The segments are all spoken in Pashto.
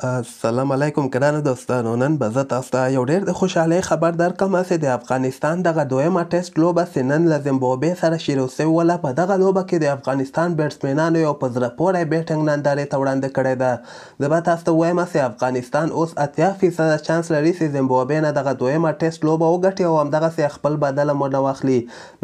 السلام علیکم ګرانو دوستانو. نن به زه تاسو ته یو ډېر د خوشحالۍ خبر درکړم چې د افغانستان دغه دویمه ټیسټ لوبه چې نن له زیمبابوې سره شروع سوې وله. په دغه لوبه کې د افغانستان بیټسمنانو یو په زړه پوری بیټینګ نندارې ته وړاندې کړې ده. زه به تاسو ته ووایم چې افغانستان اوس 80% چانس لري چې زیمبابوې نه دغه دویمه ټیسټ لوبه وګټي او همدغسې خپل بدله مونه واخلي.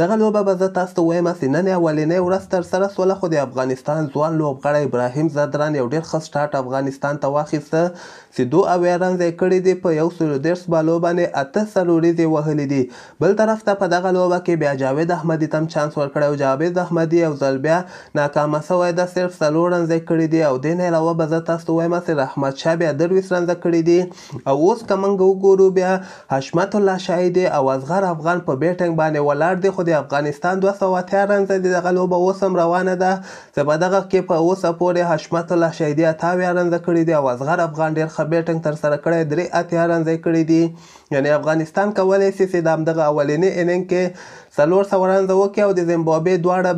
دغه لوبه به زه تاسو ته ووایم چې نن اولنۍ ورځ ترسره سوله، خو د افغانستان ځوان لوبغاړی ابراهیم ځدران یو ډېر ښه سټارټ افغانستان ته واخیست چې 2 اویا رنز یې کړي دي. په 130 بالو باندې 8 څلوریزې وهلي دي. بل طرف ته په دغه لوبه کې بیا جاوید احمدي ته هم چانس ورکړی او جاوید احمدي یو ځل بیا ناکامه سوی ده، صرف 4 رنز یې کړي دي. او دې نه علاوه به زه تاسو ته ووایم چې رحمت شاه بیا 23 رنزه کړي دي. او اوس که موږ وګورو بیا حشمت الله شاهدي او اصغر افغان په بیټینګ باندې ولاړ دي، خو د افغانستان 280 رنزه دي. دغه لوبه اوس هم روانه ده چې په دغه کې په اوسه پورې حشمت الله شاهدي 88 رنزه کړي دي او اصغر افغان ډېر ښه بیټینګ ترسره کړی 83 رنزه یې کړي دي. یعنې افغانستان کولی شي چې د همدغه اولني اننګ کې 400 رنزه وکړي او د زیمبابوې دواړه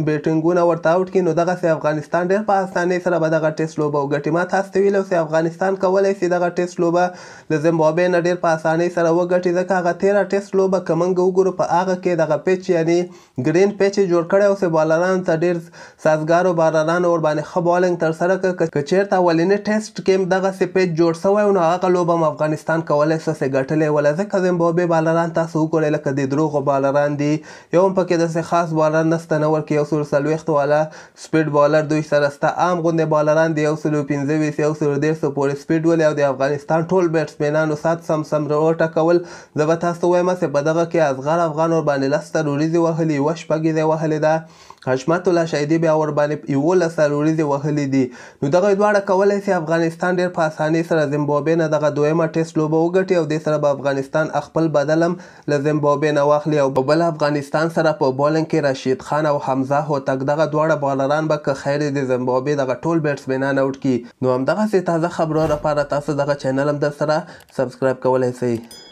بیټینګونه ورته آوټ کړي، نو دغسې افغانستان ډېر په اسانۍ سره به دغه ټیسټ لوبه وګټي. ما تاسو ته ویلي چې افغانستان کولی شي دغه ټیسټ لوبه د زیمبابوې نه ډېر په اسانۍ سره وګټي، ځکه هغه تېره ټیسټ لوبه که موږ وګورو په هغه کې دغه پیچ یعنې ګرین پیچ یې جوړ کړی او چې بالرانو ته ډېر سازګارو بالرانو ورباندې ښه بالنګ ترسره کړه. که چېرته اولني ټیسټ کې هم دغسې پیچ جوړ سوی نو هغه لوبه هم افغانستان کولی شي چې ګټلې وله، ځکه زیمبابوې بالران تاسو وګورئ لکه د دروغو بالران دي. یو هم پکې داسې خاص بالر نشته، نه ورکې 140 والا سپیډ بالر دوی سره شته. عام غوندې بالران د 125 130 پورې سپیډ ولري او د افغانستان ټول بیټسمنانو سات سم وټکول. زه به تاسو ته ووایم چې په دغه کې اصغر افغان ورباندې 10 څلوریزې وهلي، 1 شپږیزې وهلې ده. حشمت الله شاهدي بیا ورباندې 11 څلوریزې وهلي دي. نو دغه دواړه کولی شي افغانستان ډېر په اسانۍ سره زیمبابوې نه دغه دویمه ټیسټ لوبه وګټي او دې سره به افغانستان خپل بدل هم له زیمبابوې نه واخلي. او بل افغانستان سره په بولنګ کې رشید خان او حمزه هوتک دغه دواړه بالران به که خیر د زیمبابوې دغه ټول بیټسمنان آوټ کړي. نو همدغسې تازه خبرو لپاره تاسو دغه چینل هم در سره سبسکرایب کولی شئ.